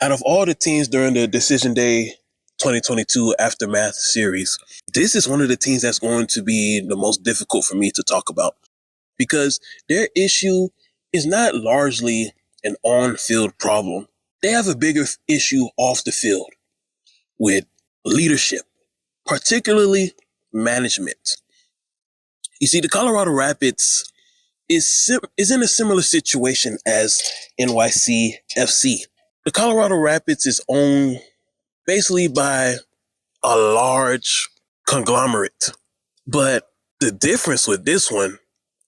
Out of all the teams during the Decision Day 2022 Aftermath series, this is one of the teams that's going to be the most difficult for me to talk about because their issue is not largely an on-field problem. They have a bigger issue off the field with leadership, particularly management. You see, the Colorado Rapids is in a similar situation as NYCFC. The Colorado Rapids is owned basically by a large conglomerate. But the difference with this one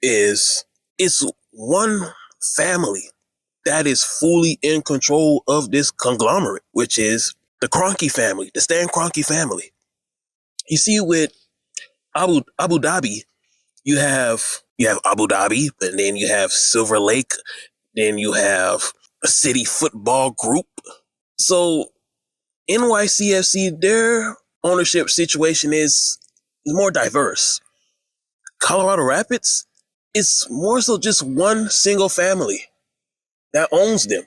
is it's one family that is fully in control of this conglomerate, which is the Kroenke family, the Stan Kroenke family. You see, with Abu Dhabi, you have Abu Dhabi, and then you have Silver Lake, then you have a city football group. So NYCFC, their ownership situation is more diverse. Colorado Rapids, it's more so just one single family that owns them.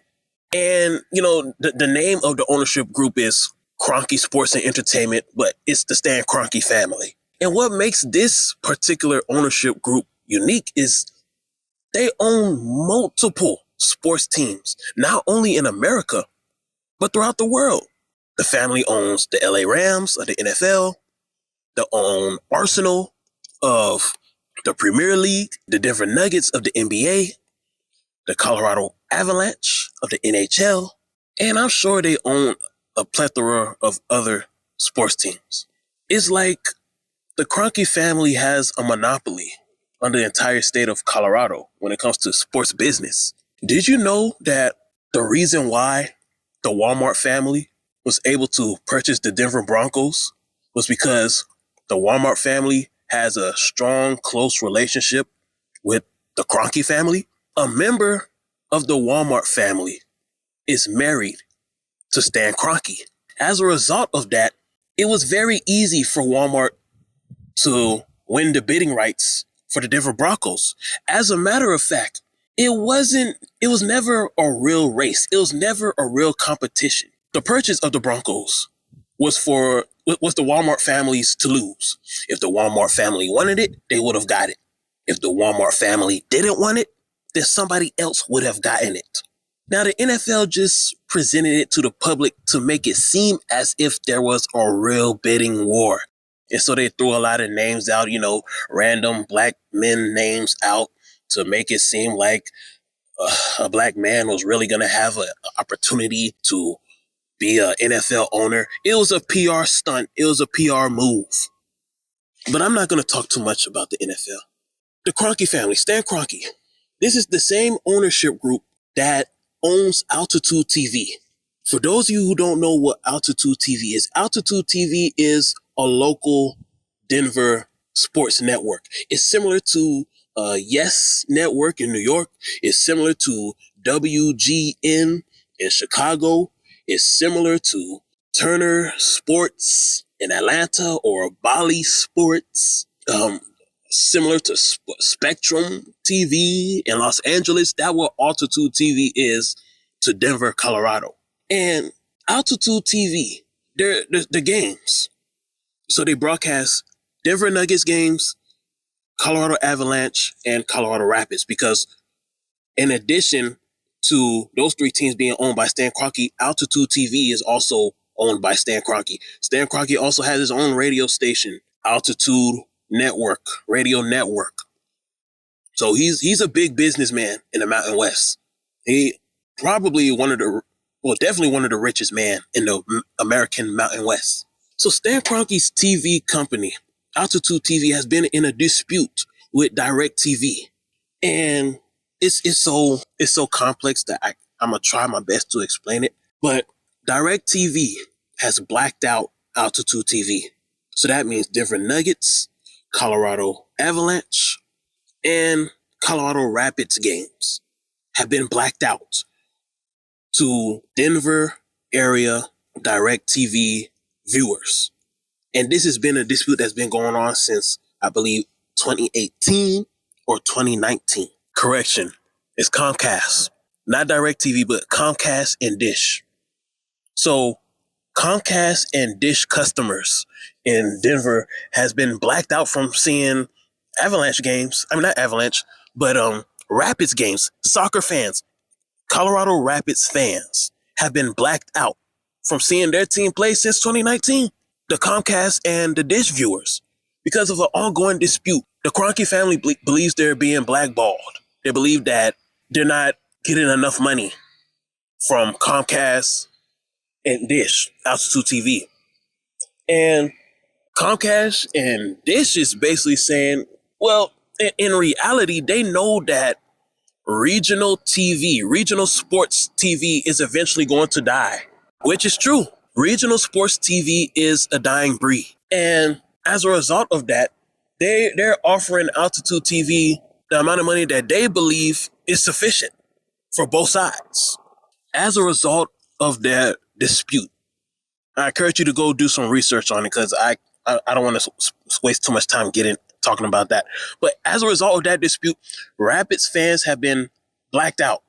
And, you know, the name of the ownership group is Kroenke Sports and Entertainment, but it's the Stan Kroenke family. And what makes this particular ownership group unique is they own multiple sports teams, not only in America, but throughout the world. The family owns the LA Rams of the NFL, they own Arsenal of the Premier League, the Denver Nuggets of the NBA, the Colorado Avalanche of the NHL, and I'm sure they own a plethora of other sports teams. It's like the Kroenke family has a monopoly on the entire state of Colorado when it comes to sports business. Did you know that the reason why the Walmart family was able to purchase the Denver Broncos was because the Walmart family has a strong, close relationship with the Kroenke family? A member of the Walmart family is married to Stan Kroenke. As a result of that, it was very easy for Walmart to win the bidding rights for the Denver Broncos. As a matter of fact, it was never a real race. It was never a real competition. The purchase of the Broncos was the Walmart families to lose. If the Walmart family wanted it, they would have got it. If the Walmart family didn't want it, then somebody else would have gotten it. Now, the NFL just presented it to the public to make it seem as if there was a real bidding war. And so they threw a lot of names out, random black men names out to make it seem like a black man was really going to have an opportunity to be an NFL owner. It was a PR stunt. It was a PR move. But I'm not going to talk too much about the NFL. The Kroenke family, Stan Kroenke, this is the same ownership group that owns Altitude TV. For those of you who don't know what Altitude TV is a local Denver sports network. It's similar to Yes Network in New York. It's similar to WGN in Chicago. It's similar to Turner Sports in Atlanta or Bally Sports. Similar to Spectrum TV in Los Angeles. That's what Altitude TV is to Denver, Colorado. And Altitude TV, they're the games. So they broadcast Denver Nuggets games, Colorado Avalanche, and Colorado Rapids, because in addition to those three teams being owned by Stan Kroenke, Altitude TV is also owned by Stan Kroenke. Stan Kroenke also has his own radio station, Altitude Network, Radio Network. So he's a big businessman in the Mountain West. He probably definitely one of the richest men in the American Mountain West. So Stan Kroenke's TV company, Altitude TV, has been in a dispute with DirecTV. And it's so complex that I'm going to try my best to explain it. But DirecTV has blacked out Altitude TV. So that means Denver Nuggets, Colorado Avalanche, and Colorado Rapids games have been blacked out to Denver area DirecTV viewers. And this has been a dispute that's been going on since, I believe, 2018 or 2019. Correction, it's Comcast. Not DirecTV, but Comcast and Dish. So Comcast and Dish customers in Denver has been blacked out from seeing Avalanche games. I mean, not Avalanche, but Rapids games. Soccer fans, Colorado Rapids fans have been blacked out from seeing their team play since 2019. The Comcast and the Dish viewers, because of an ongoing dispute. The Kroenke family believes they're being blackballed. They believe that they're not getting enough money from Comcast and Dish, Altitude TV. And Comcast and Dish is basically saying, well, in reality, they know that regional TV, regional sports TV is eventually going to die, which is true. Regional sports TV is a dying breed. And as a result of that, they're offering Altitude TV the amount of money that they believe is sufficient for both sides. As a result of their dispute, I encourage you to go do some research on it because I don't want to waste too much time talking about that. But as a result of that dispute, Rapids fans have been blacked out.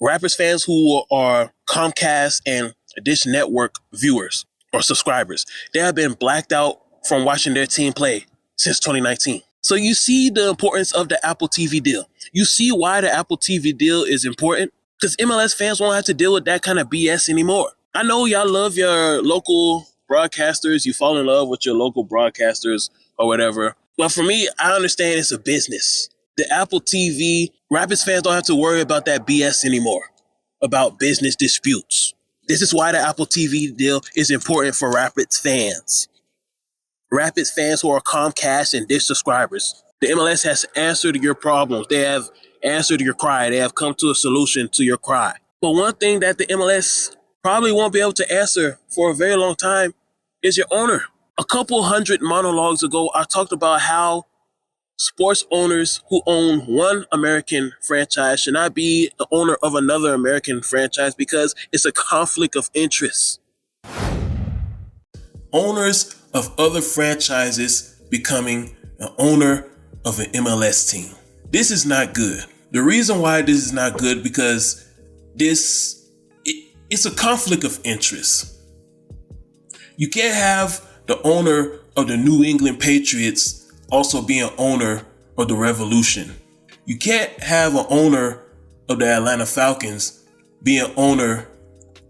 Rapids fans who are Comcast and Dish Network viewers or subscribers, they have been blacked out from watching their team play since 2019. So you see the importance of the Apple TV deal. You see why the Apple TV deal is important, because MLS fans won't have to deal with that kind of BS anymore. I know y'all love your local broadcasters. You fall in love with your local broadcasters or whatever. But for me, I understand it's a business. The Apple TV, Rapids fans don't have to worry about that BS anymore, about business disputes. This is why the Apple TV deal is important for Rapids fans. Rapids fans who are Comcast and Dish subscribers. The MLS has answered your problems. They have answered your cry. They have come to a solution to your cry. But one thing that the MLS probably won't be able to answer for a very long time is your owner. A couple hundred monologues ago, I talked about how sports owners who own one American franchise should not be the owner of another American franchise because it's a conflict of interest. Owners of other franchises becoming an owner of an MLS team. This is not good. The reason why this is not good because it's a conflict of interest. You can't have the owner of the New England Patriots also be an owner of the Revolution. You can't have an owner of the Atlanta Falcons be an owner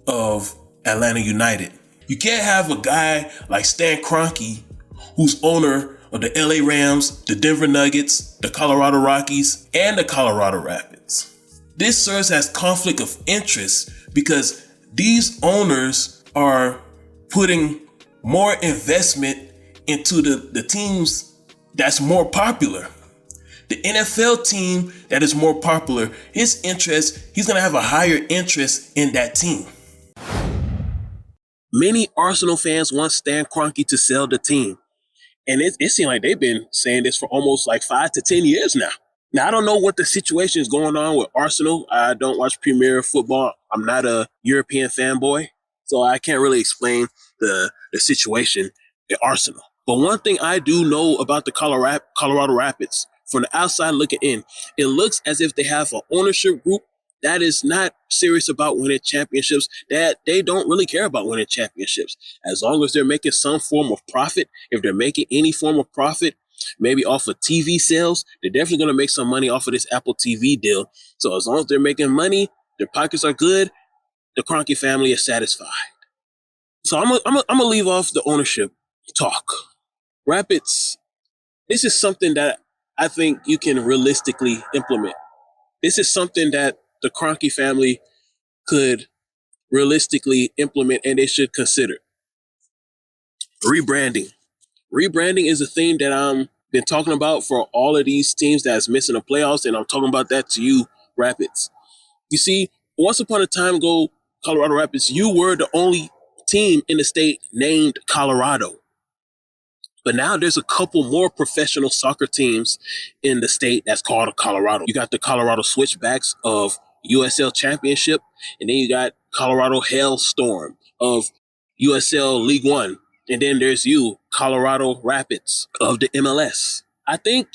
of Atlanta United. You can't have a guy like Stan Kroenke, who's owner of the LA Rams, the Denver Nuggets, the Colorado Rockies, and the Colorado Rapids. This serves as conflict of interest because these owners are putting more investment into the teams that's more popular. The NFL team that is more popular, he's going to have a higher interest in that team. Many Arsenal fans want Stan Kroenke to sell the team. And it seems like they've been saying this for almost like 5 to 10 years now. Now, I don't know what the situation is going on with Arsenal. I don't watch Premier football. I'm not a European fanboy, so I can't really explain the situation at Arsenal. But one thing I do know about the Colorado Rapids, from the outside looking in, it looks as if they have an ownership group that is not serious about winning championships, that they don't really care about winning championships. As long as they're making some form of profit, if they're making any form of profit, maybe off of TV sales, they're definitely going to make some money off of this Apple TV deal. So as long as they're making money, their pockets are good, the Kroenke family is satisfied. So I'm gonna leave off the ownership talk. Rapids, this is something that I think you can realistically implement. This is something that the Kroenke family could realistically implement and they should consider. Rebranding. Rebranding is a thing that I'm been talking about for all of these teams that's missing the playoffs, and I'm talking about that to you, Rapids. You see, once upon a time ago, Colorado Rapids, you were the only team in the state named Colorado. But now there's a couple more professional soccer teams in the state that's called Colorado. You got the Colorado Switchbacks of USL Championship, and then you got Colorado Hailstorm of USL League One. And then there's you, Colorado Rapids of the MLS. I think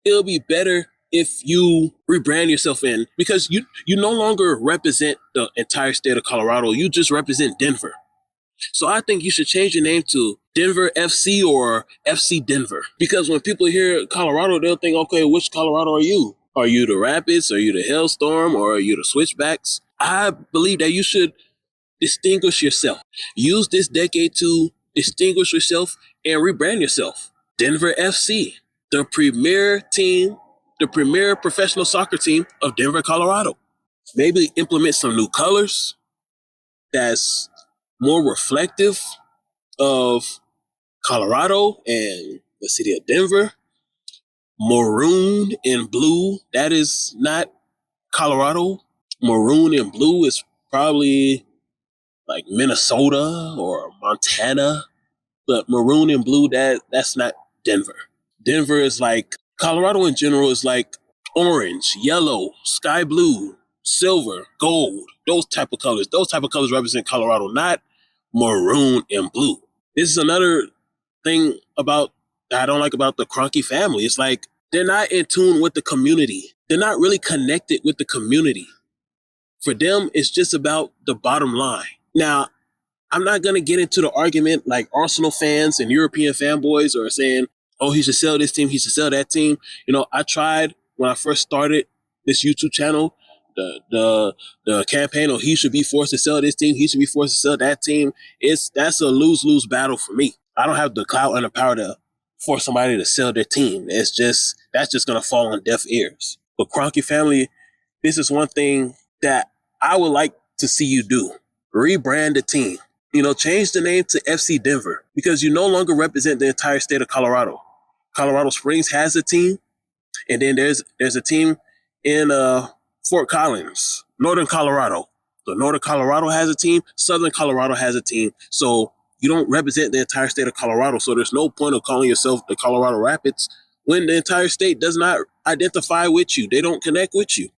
it'll be better if you rebrand yourself in, because you no longer represent the entire state of Colorado, you just represent Denver. So I think you should change your name to Denver FC or FC Denver. Because when people hear Colorado, they'll think, okay, which Colorado are you? Are you the Rapids? Are you the Hailstorm? Or are you the Switchbacks? I believe that you should distinguish yourself. Use this decade to distinguish yourself and rebrand yourself. Denver FC, the premier team, the premier professional soccer team of Denver, Colorado. Maybe implement some new colors that's more reflective of Colorado and the city of Denver. Maroon and blue, that is not Colorado. Maroon and blue is probably like Minnesota or Montana, but maroon and blue, that's not Denver. Denver is like, Colorado in general is like orange, yellow, sky blue, silver, gold, those type of colors. Those type of colors represent Colorado, not maroon and blue. This is another thing about that I don't like about the Kroenke family. It's like they're not in tune with the community. They're not really connected with the community. For them, it's just about the bottom line. Now, I'm not going to get into the argument like Arsenal fans and European fanboys are saying, oh, he should sell this team, he should sell that team. You know, I tried when I first started this YouTube channel, the campaign, he should be forced to sell this team, he should be forced to sell that team. That's a lose-lose battle for me. I don't have the clout and the power to force somebody to sell their team. That's just going to fall on deaf ears. But Kroenke family, this is one thing that I would like to see you do. Rebrand the team. You know, change the name to FC Denver because you no longer represent the entire state of Colorado. Colorado Springs has a team, and then there's a team in Fort Collins, Northern Colorado. So Northern Colorado has a team, Southern Colorado has a team. So you don't represent the entire state of Colorado. So there's no point of calling yourself the Colorado Rapids when the entire state does not identify with you. They don't connect with you.